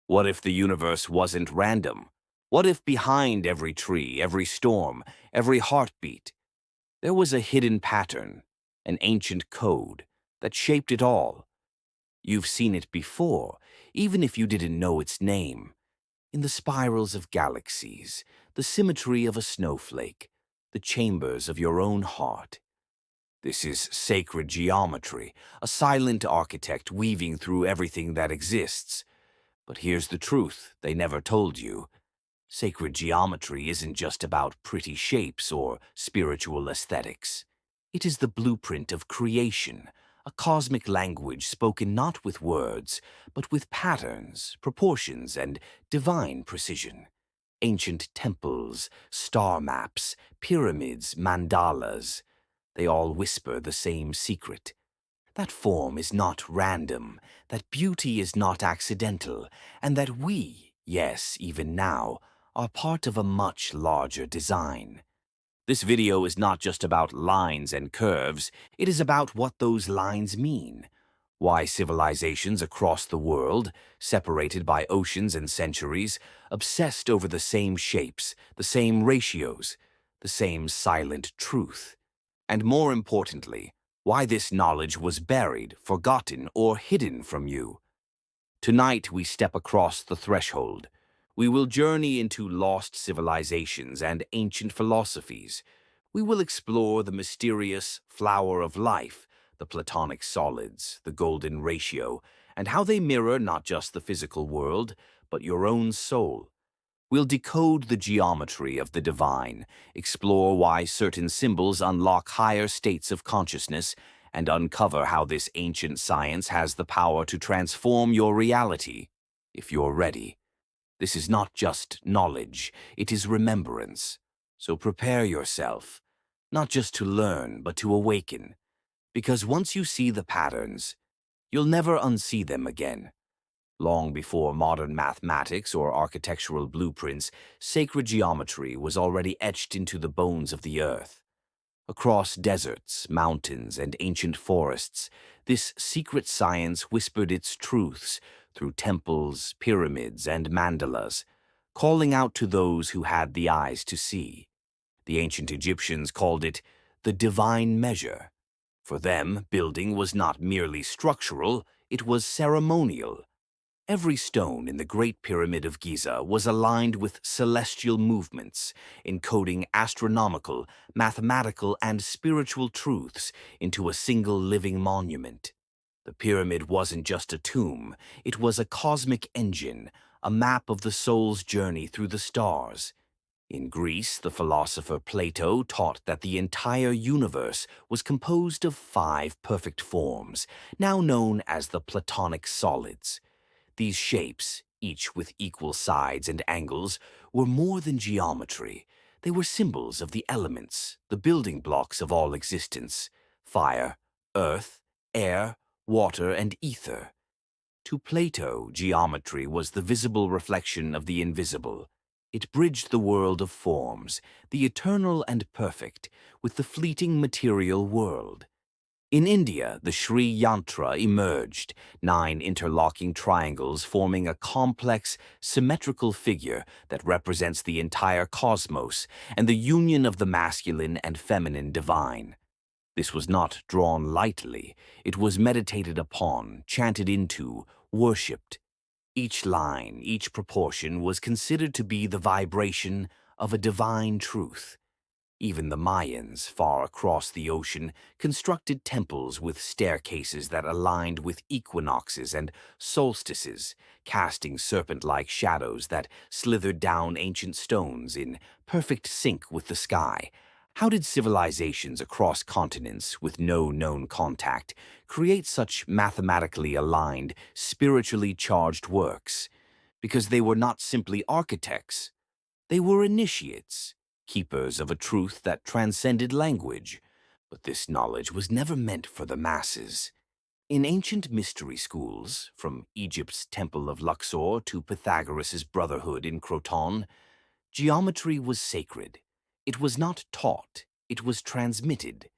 What if the universe wasn't random? What if behind every tree, every storm, every heartbeat, there was a hidden pattern, an ancient code that shaped it all? You've seen it before, even if you didn't know its name. In the spirals of galaxies, the symmetry of a snowflake, the chambers of your own heart. This is sacred geometry, a silent architect weaving through everything that exists. But here's the truth they never told you. Sacred geometry isn't just about pretty shapes or spiritual aesthetics. It is the blueprint of creation, a cosmic language spoken not with words, but with patterns, proportions, and divine precision. Ancient temples, star maps, pyramids, mandalas, they all whisper the same secret. That form is not random, that beauty is not accidental, and that we, yes, even now, are part of a much larger design. This video is not just about lines and curves, it is about what those lines mean. Why civilizations across the world, separated by oceans and centuries, obsessed over the same shapes, the same ratios, the same silent truth. And more importantly, why this knowledge was buried, forgotten, or hidden from you. Tonight we step across the threshold. We will journey into lost civilizations and ancient philosophies. We will explore the mysterious flower of life, the platonic solids, the golden ratio, and how they mirror not just the physical world, but your own soul. We'll decode the geometry of the divine, explore why certain symbols unlock higher states of consciousness, and uncover how this ancient science has the power to transform your reality, if you're ready. This is not just knowledge, it is remembrance. So prepare yourself, not just to learn, but to awaken. Because once you see the patterns, you'll never unsee them again. Long before modern mathematics or architectural blueprints, sacred geometry was already etched into the bones of the earth. Across deserts, mountains, and ancient forests, this secret science whispered its truths through temples, pyramids, and mandalas, calling out to those who had the eyes to see. The ancient Egyptians called it the divine measure. For them, building was not merely structural, it was ceremonial. Every stone in the Great Pyramid of Giza was aligned with celestial movements, encoding astronomical, mathematical, and spiritual truths into a single living monument. The pyramid wasn't just a tomb, it was a cosmic engine, a map of the soul's journey through the stars. In Greece, the philosopher Plato taught that the entire universe was composed of 5 perfect forms, now known as the Platonic solids. These shapes, each with equal sides and angles, were more than geometry. They were symbols of the elements, the building blocks of all existence: fire, earth, air, water, and ether. To Plato, geometry was the visible reflection of the invisible. It bridged the world of forms, the eternal and perfect, with the fleeting material world. In India, the Sri Yantra emerged, 9 interlocking triangles forming a complex, symmetrical figure that represents the entire cosmos and the union of the masculine and feminine divine. This was not drawn lightly, it was meditated upon, chanted into, worshipped. Each line, each proportion was considered to be the vibration of a divine truth. Even the Mayans, far across the ocean, constructed temples with staircases that aligned with equinoxes and solstices, casting serpent-like shadows that slithered down ancient stones in perfect sync with the sky. How did civilizations across continents with no known contact create such mathematically aligned, spiritually charged works? Because they were not simply architects, they were initiates, keepers of a truth that transcended language. But this knowledge was never meant for the masses. In ancient mystery schools, from Egypt's Temple of Luxor to Pythagoras' Brotherhood in Croton, geometry was sacred. It was not taught, it was transmitted,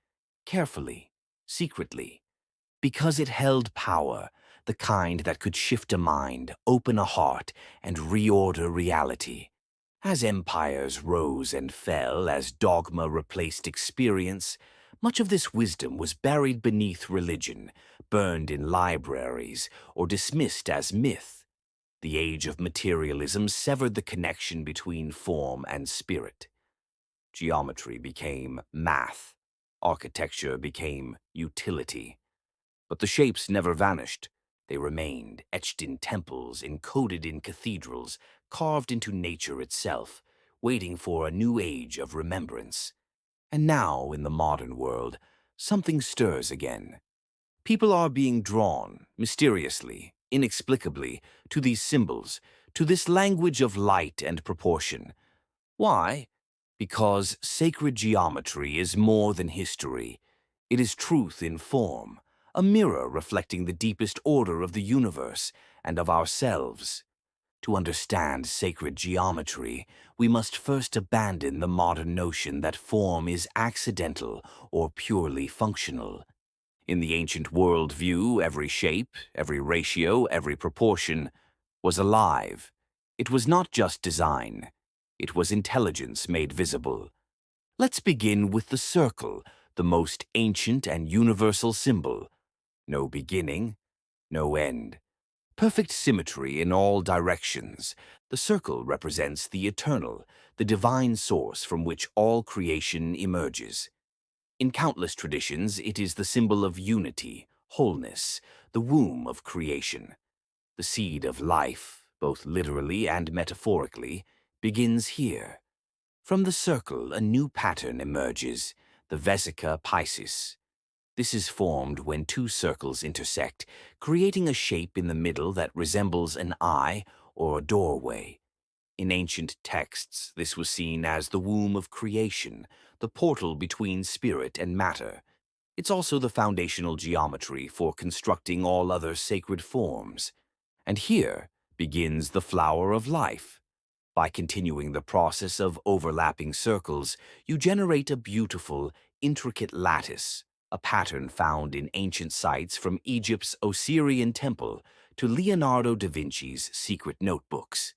carefully, secretly. Because it held power, the kind that could shift a mind, open a heart, and reorder reality. As empires rose and fell, as dogma replaced experience, much of this wisdom was buried beneath religion, burned in libraries, or dismissed as myth. The age of materialism severed the connection between form and spirit. Geometry became math. Architecture became utility. But the shapes never vanished. They remained, etched in temples, encoded in cathedrals, carved into nature itself, waiting for a new age of remembrance. And now, in the modern world, something stirs again. People are being drawn, mysteriously, inexplicably, to these symbols, to this language of light and proportion. Why? Because sacred geometry is more than history. It is truth in form, a mirror reflecting the deepest order of the universe and of ourselves. To understand sacred geometry, we must first abandon the modern notion that form is accidental or purely functional. In the ancient world view, every shape, every ratio, every proportion was alive. It was not just design. It was intelligence made visible. Let's begin with the circle, the most ancient and universal symbol. No beginning, no end. Perfect symmetry in all directions. The circle represents the eternal, the divine source from which all creation emerges. In countless traditions, it is the symbol of unity, wholeness, the womb of creation. The seed of life, both literally and metaphorically, begins here. From the circle, a new pattern emerges, the Vesica Piscis. This is formed when two circles intersect, creating a shape in the middle that resembles an eye or a doorway. In ancient texts, this was seen as the womb of creation, the portal between spirit and matter. It's also the foundational geometry for constructing all other sacred forms. And here begins the flower of life. By continuing the process of overlapping circles, you generate a beautiful, intricate lattice, a pattern found in ancient sites from Egypt's Osirian temple to Leonardo da Vinci's secret notebooks.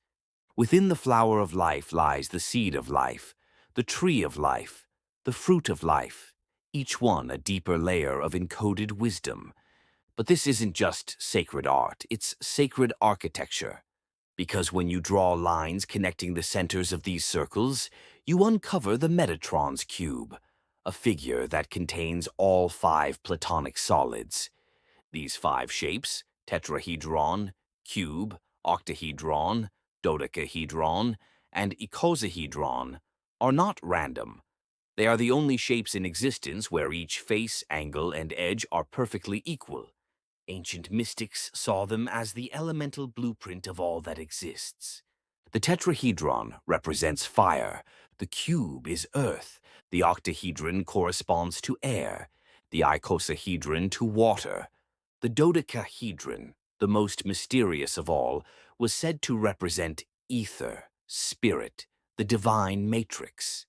Within the flower of life lies the seed of life, the tree of life, the fruit of life, each one a deeper layer of encoded wisdom. But this isn't just sacred art, it's sacred architecture. Because when you draw lines connecting the centers of these circles, you uncover the Metatron's cube, a figure that contains all five Platonic solids. These five shapes, tetrahedron, cube, octahedron, dodecahedron, and icosahedron, are not random. They are the only shapes in existence where each face, angle, and edge are perfectly equal. Ancient mystics saw them as the elemental blueprint of all that exists. The tetrahedron represents fire, the cube is earth, the octahedron corresponds to air, the icosahedron to water. The dodecahedron, the most mysterious of all, was said to represent ether, spirit, the divine matrix.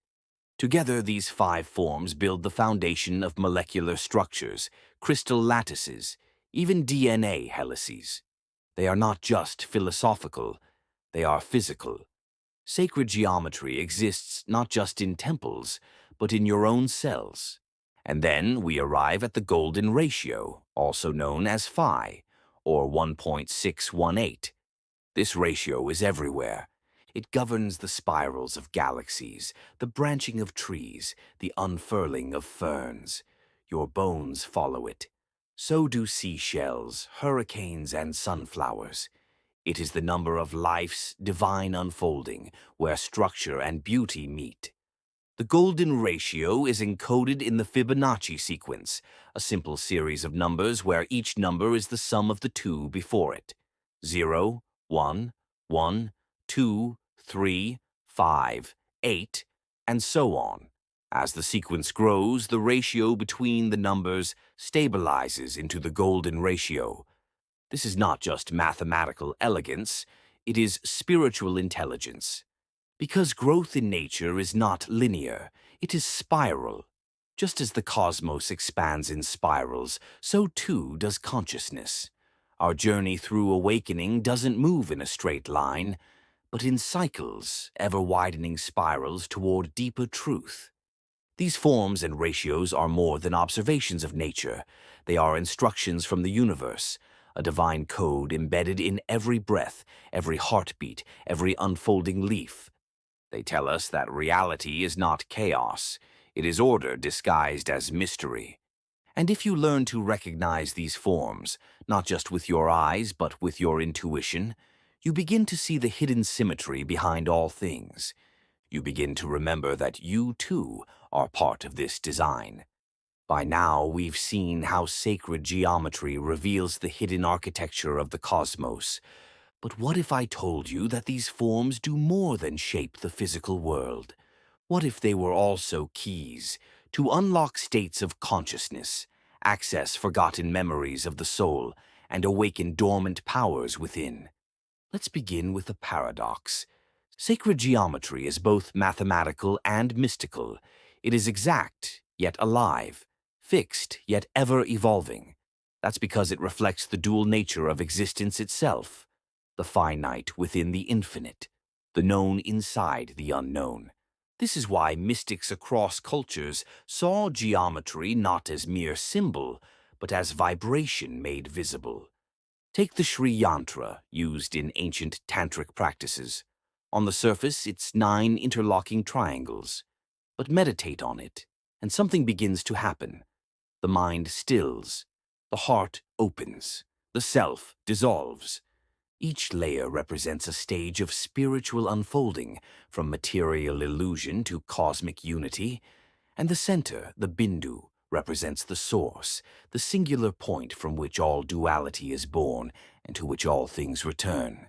Together, these five forms build the foundation of molecular structures, crystal lattices, even DNA helices. They are not just philosophical, they are physical. Sacred geometry exists not just in temples, but in your own cells. And then we arrive at the golden ratio, also known as phi, or 1.618. This ratio is everywhere. It governs the spirals of galaxies, the branching of trees, the unfurling of ferns. Your bones follow it. So do seashells, hurricanes, and sunflowers. It is the number of life's divine unfolding, where structure and beauty meet. The golden ratio is encoded in the Fibonacci sequence, a simple series of numbers where each number is the sum of the two before it. 0, 1, 1, 2, 3, 5, 8, and so on. As the sequence grows, the ratio between the numbers stabilizes into the golden ratio. This is not just mathematical elegance, it is spiritual intelligence. Because growth in nature is not linear, it is spiral. Just as the cosmos expands in spirals, so too does consciousness. Our journey through awakening doesn't move in a straight line, but in cycles, ever-widening spirals toward deeper truth. These forms and ratios are more than observations of nature. They are instructions from the universe, a divine code embedded in every breath, every heartbeat, every unfolding leaf. They tell us that reality is not chaos. It is order disguised as mystery. And if you learn to recognize these forms, not just with your eyes but with your intuition, you begin to see the hidden symmetry behind all things. You begin to remember that you, too, are part of this design. By now, we've seen how sacred geometry reveals the hidden architecture of the cosmos. But what if I told you that these forms do more than shape the physical world? What if they were also keys to unlock states of consciousness, access forgotten memories of the soul, and awaken dormant powers within? Let's begin with a paradox. Sacred geometry is both mathematical and mystical. It is exact, yet alive, fixed, yet ever-evolving. That's because it reflects the dual nature of existence itself, the finite within the infinite, the known inside the unknown. This is why mystics across cultures saw geometry not as mere symbol, but as vibration made visible. Take the Sri Yantra, used in ancient tantric practices. On the surface, it's 9 interlocking triangles. But meditate on it, and something begins to happen. The mind stills, the heart opens, the self dissolves. Each layer represents a stage of spiritual unfolding, from material illusion to cosmic unity. And the center, the bindu, represents the source, the singular point from which all duality is born and to which all things return.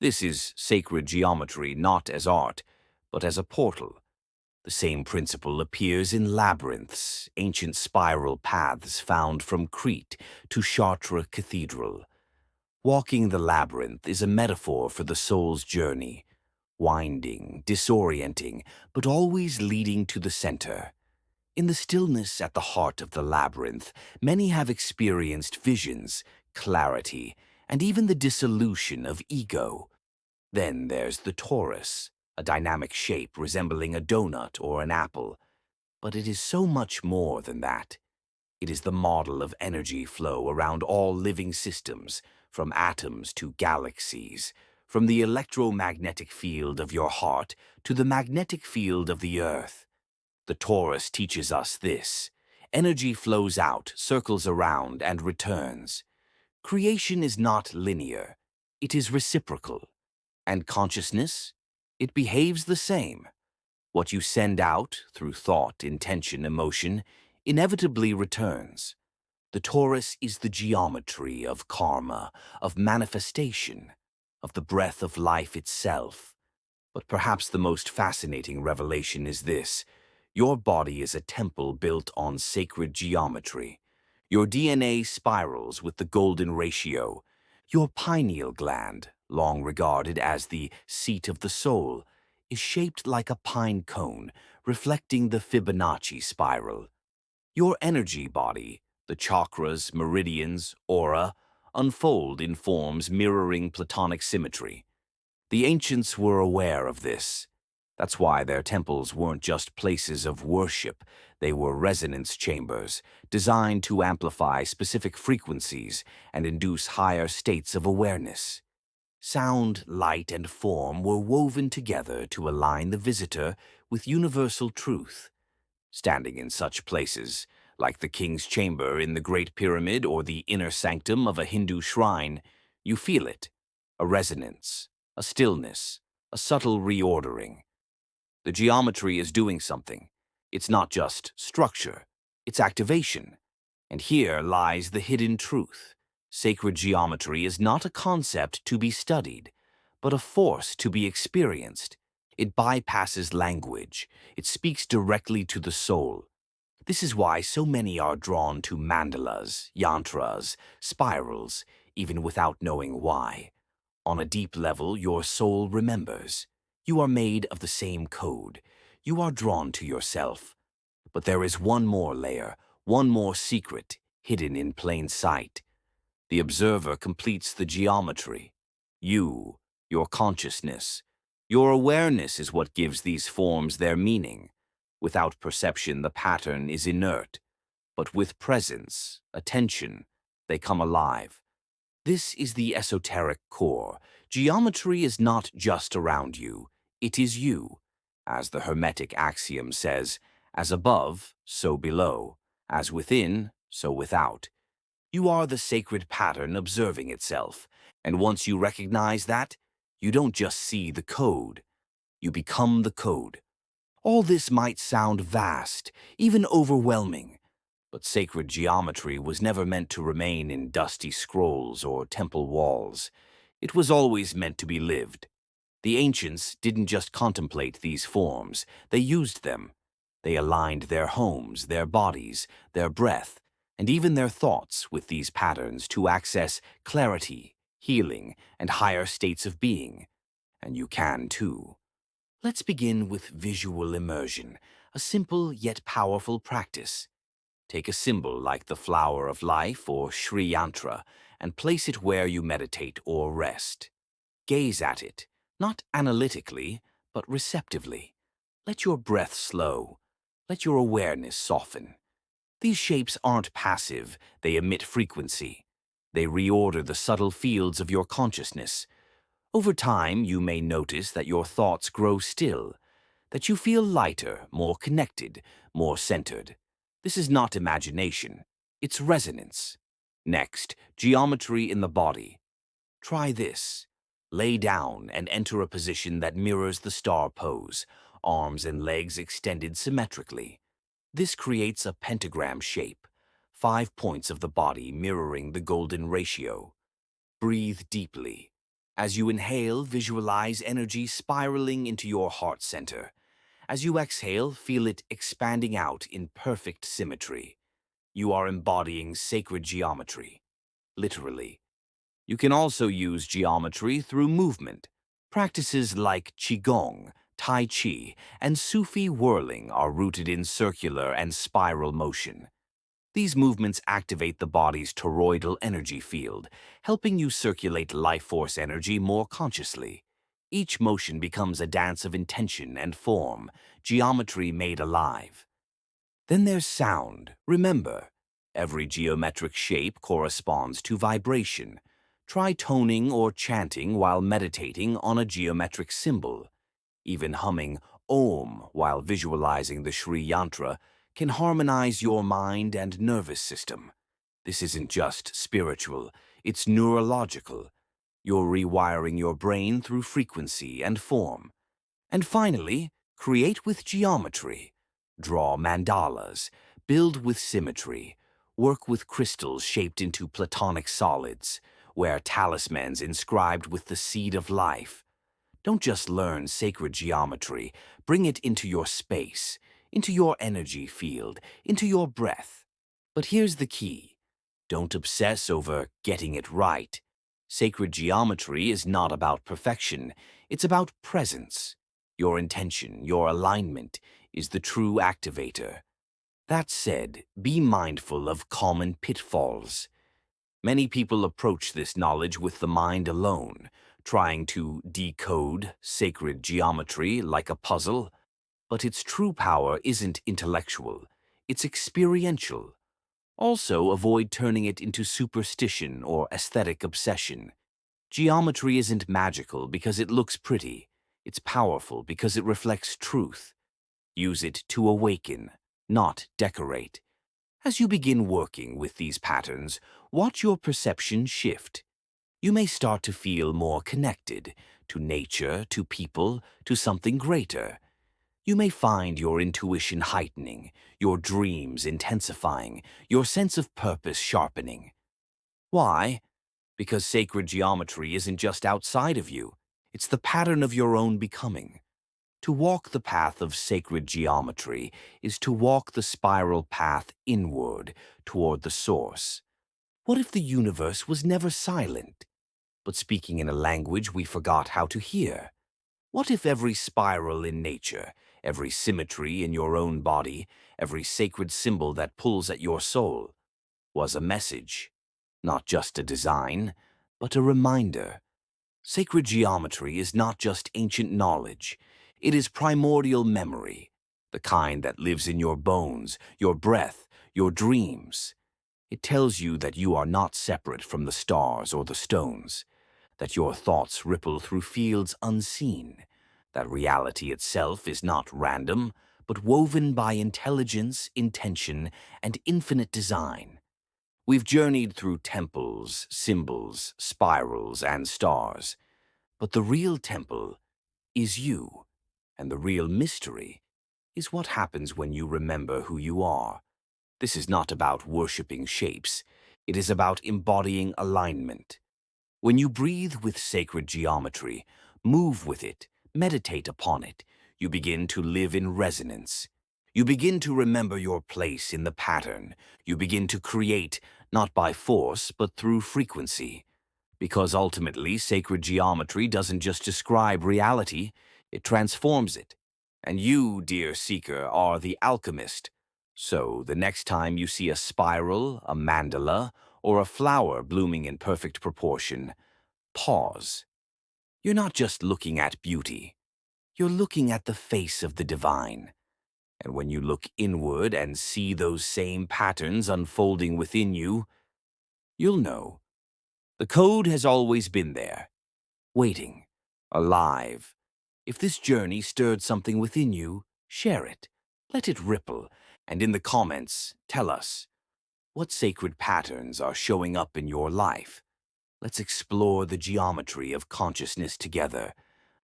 This is sacred geometry not as art, but as a portal. The same principle appears in labyrinths, ancient spiral paths found from Crete to Chartres Cathedral. Walking the labyrinth is a metaphor for the soul's journey, winding, disorienting, but always leading to the center. In the stillness at the heart of the labyrinth, many have experienced visions, clarity, and even the dissolution of ego. Then there's the torus, a dynamic shape resembling a donut or an apple. But it is so much more than that. It is the model of energy flow around all living systems, from atoms to galaxies, from the electromagnetic field of your heart to the magnetic field of the earth. The torus teaches us this. Energy flows out, circles around, and returns. Creation is not linear. It is reciprocal. And consciousness? It behaves the same. What you send out, through thought, intention, emotion, inevitably returns. The torus is the geometry of karma, of manifestation, of the breath of life itself. But perhaps the most fascinating revelation is this. Your body is a temple built on sacred geometry. Your DNA spirals with the golden ratio. Your pineal gland, long regarded as the seat of the soul, is shaped like a pine cone, reflecting the Fibonacci spiral. Your energy body, the chakras, meridians, aura, unfold in forms mirroring Platonic symmetry. The ancients were aware of this. That's why their temples weren't just places of worship. They were resonance chambers, designed to amplify specific frequencies and induce higher states of awareness. Sound, light, and form were woven together to align the visitor with universal truth. Standing in such places, like the king's chamber in the Great Pyramid or the inner sanctum of a Hindu shrine, you feel it, a resonance, a stillness, a subtle reordering. The geometry is doing something. It's not just structure, it's activation. And here lies the hidden truth. Sacred geometry is not a concept to be studied, but a force to be experienced. It bypasses language. It speaks directly to the soul. This is why so many are drawn to mandalas, yantras, spirals, even without knowing why. On a deep level, your soul remembers. You are made of the same code. You are drawn to yourself. But there is one more layer, one more secret, hidden in plain sight. The observer completes the geometry. You, your consciousness, your awareness is what gives these forms their meaning. Without perception, the pattern is inert, but with presence, attention, they come alive. This is the esoteric core. Geometry is not just around you, it is you. As the Hermetic axiom says, as above, so below, as within, so without. You are the sacred pattern observing itself, and once you recognize that, you don't just see the code, you become the code. All this might sound vast, even overwhelming, but sacred geometry was never meant to remain in dusty scrolls or temple walls. It was always meant to be lived. The ancients didn't just contemplate these forms, they used them. They aligned their homes, their bodies, their breath, and even their thoughts with these patterns to access clarity, healing, and higher states of being. And you can too. Let's begin with visual immersion, a simple yet powerful practice. Take a symbol like the flower of life or Sri Yantra and place it where you meditate or rest. Gaze at it, not analytically, but receptively. Let your breath slow. Let your awareness soften. These shapes aren't passive, they emit frequency. They reorder the subtle fields of your consciousness. Over time, you may notice that your thoughts grow still, that you feel lighter, more connected, more centered. This is not imagination, it's resonance. Next, geometry in the body. Try this. Lay down and enter a position that mirrors the star pose, arms and legs extended symmetrically. This creates a pentagram shape, 5 points of the body mirroring the golden ratio. Breathe deeply. As you inhale, visualize energy spiraling into your heart center. As you exhale, feel it expanding out in perfect symmetry. You are embodying sacred geometry, literally. You can also use geometry through movement. Practices like Qigong, Tai Chi, and Sufi whirling are rooted in circular and spiral motion. These movements activate the body's toroidal energy field, helping you circulate life force energy more consciously. Each motion becomes a dance of intention and form, geometry made alive. Then there's sound. Remember, every geometric shape corresponds to vibration. Try toning or chanting while meditating on a geometric symbol. Even humming Om while visualizing the Sri Yantra can harmonize your mind and nervous system. This isn't just spiritual, it's neurological. You're rewiring your brain through frequency and form. And finally, create with geometry. Draw mandalas, build with symmetry, work with crystals shaped into platonic solids, wear talismans inscribed with the seed of life. Don't just learn sacred geometry, bring it into your space, into your energy field, into your breath. But here's the key. Don't obsess over getting it right. Sacred geometry is not about perfection, it's about presence. Your intention, your alignment, is the true activator. That said, be mindful of common pitfalls. Many people approach this knowledge with the mind alone, trying to decode sacred geometry like a puzzle. But its true power isn't intellectual, it's experiential. Also, avoid turning it into superstition or aesthetic obsession. Geometry isn't magical because it looks pretty. It's powerful because it reflects truth. Use it to awaken, not decorate. As you begin working with these patterns, watch your perception shift. You may start to feel more connected to nature, to people, to something greater. You may find your intuition heightening, your dreams intensifying, your sense of purpose sharpening. Why? Because sacred geometry isn't just outside of you, it's the pattern of your own becoming. To walk the path of sacred geometry is to walk the spiral path inward toward the source. What if the universe was never silent, but speaking in a language we forgot how to hear? What if every spiral in nature, every symmetry in your own body, every sacred symbol that pulls at your soul, was a message? not just a design, but a reminder. Sacred geometry is not just ancient knowledge, it is primordial memory, the kind that lives in your bones, your breath, your dreams. It tells you that you are not separate from the stars or the stones, that your thoughts ripple through fields unseen, that reality itself is not random, but woven by intelligence, intention, and infinite design. We've journeyed through temples, symbols, spirals, and stars, but the real temple is you, and the real mystery is what happens when you remember who you are. This is not about worshipping shapes, it is about embodying alignment. When you breathe with sacred geometry, move with it, meditate upon it, you begin to live in resonance. You begin to remember your place in the pattern. You begin to create, not by force, but through frequency. Because ultimately, sacred geometry doesn't just describe reality, it transforms it. And you, dear seeker, are the alchemist. So, the next time you see a spiral, a mandala, or a flower blooming in perfect proportion, pause. You're not just looking at beauty, you're looking at the face of the divine. And when you look inward and see those same patterns unfolding within you, you'll know. The code has always been there, waiting, alive. If this journey stirred something within you, share it. Let it ripple, and in the comments, tell us what sacred patterns are showing up in your life. Let's explore the geometry of consciousness together.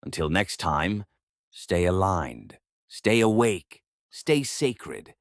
Until next time, stay aligned, stay awake, stay sacred,